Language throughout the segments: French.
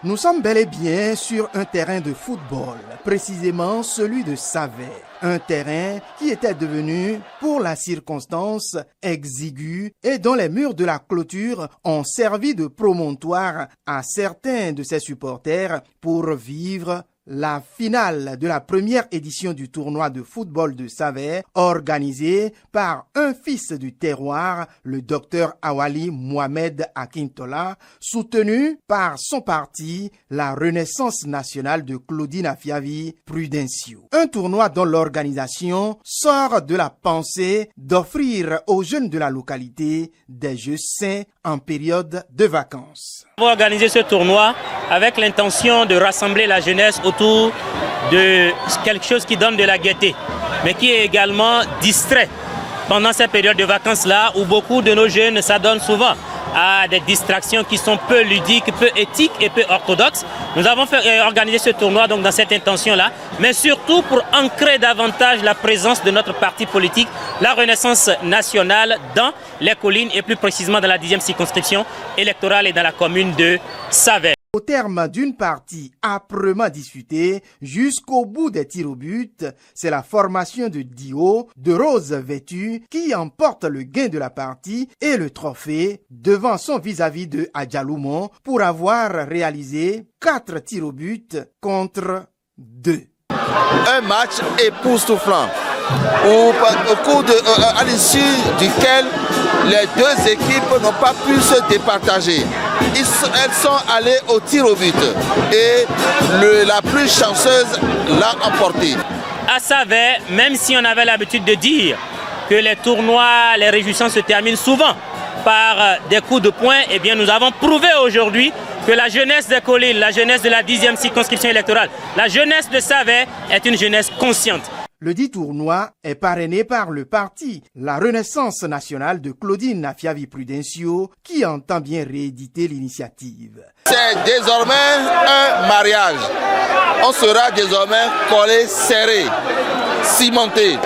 Nous sommes bel et bien sur un terrain de football, précisément celui de Savey. Un terrain qui était devenu, pour la circonstance, exigu et dont les murs de la clôture ont servi de promontoire à certains de ses supporters pour vivre la finale de la première édition du tournoi de football de Savey, organisé par un fils du terroir, le docteur Awali Mohamed Akintola, soutenu par son parti, la Renaissance nationale de Claudine Afiavi Prudencio. Un tournoi dont l'organisation sort de la pensée d'offrir aux jeunes de la localité des jeux sains en période de vacances. On va organiser ce tournoi avec l'intention de rassembler la jeunesse autour de quelque chose qui donne de la gaieté, mais qui est également distrait pendant cette période de vacances-là où beaucoup de nos jeunes s'adonnent souvent à des distractions qui sont peu ludiques, peu éthiques et peu orthodoxes. Nous avons organisé ce tournoi donc dans cette intention-là, mais surtout pour ancrer davantage la présence de notre parti politique, la Renaissance nationale, dans les collines et plus précisément dans la 10e circonscription électorale et dans la commune de Savey. Au terme d'une partie âprement disputée jusqu'au bout des tirs au but, c'est la formation de Dio, de Rose vêtue, qui emporte le gain de la partie et le trophée devant son vis-à-vis de Adjaloumon pour avoir réalisé 4 tirs au but contre 2. Un match époustouflant à l'issue duquel les deux équipes n'ont pas pu se départager. Elles sont allées au tir au but et la plus chanceuse l'a emporté. À Savey, même si on avait l'habitude de dire que les tournois, les réjouissances se terminent souvent par des coups de poing, eh bien nous avons prouvé aujourd'hui que la jeunesse des collines, la jeunesse de la 10e circonscription électorale, la jeunesse de Savey est une jeunesse consciente. Le dit tournoi est parrainé par le parti La Renaissance nationale de Claudine Afiavi Prudencio qui entend bien rééditer l'initiative. C'est désormais un mariage. On sera désormais collé, serré, cimenté.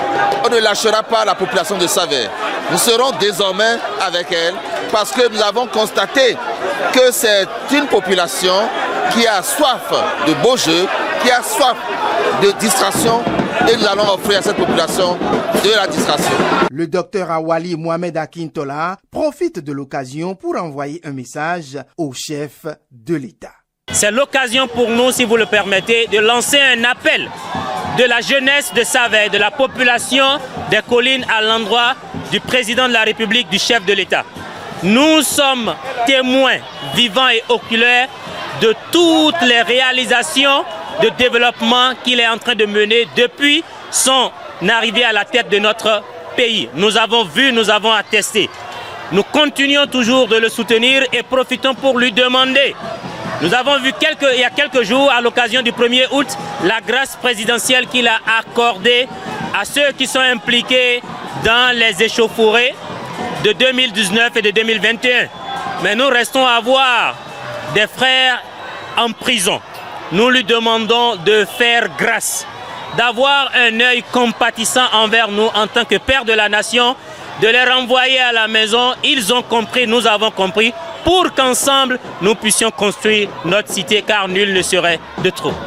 On ne lâchera pas la population de Savey. Nous serons désormais avec elle parce que nous avons constaté que c'est une population qui a soif de beaux jeux, qui a soif de distraction. Et nous allons offrir à cette population de la distraction. Le docteur Awali Mohamed Akintola profite de l'occasion pour envoyer un message au chef de l'État. C'est l'occasion pour nous, si vous le permettez, de lancer un appel de la jeunesse de Savey, de la population des collines à l'endroit du président de la République, du chef de l'État. Nous sommes témoins vivants et oculaires de toutes les réalisations de développement qu'il est en train de mener depuis son arrivée à la tête de notre pays. Nous avons vu, nous avons attesté. Nous continuons toujours de le soutenir et profitons pour lui demander. Nous avons vu il y a quelques jours, à l'occasion du 1er août, la grâce présidentielle qu'il a accordée à ceux qui sont impliqués dans les échauffourées de 2019 et de 2021. Mais nous restons à voir des frères en prison. Nous lui demandons de faire grâce, d'avoir un œil compatissant envers nous en tant que père de la nation, de les renvoyer à la maison. Ils ont compris, nous avons compris, pour qu'ensemble nous puissions construire notre cité, car nul ne serait de trop.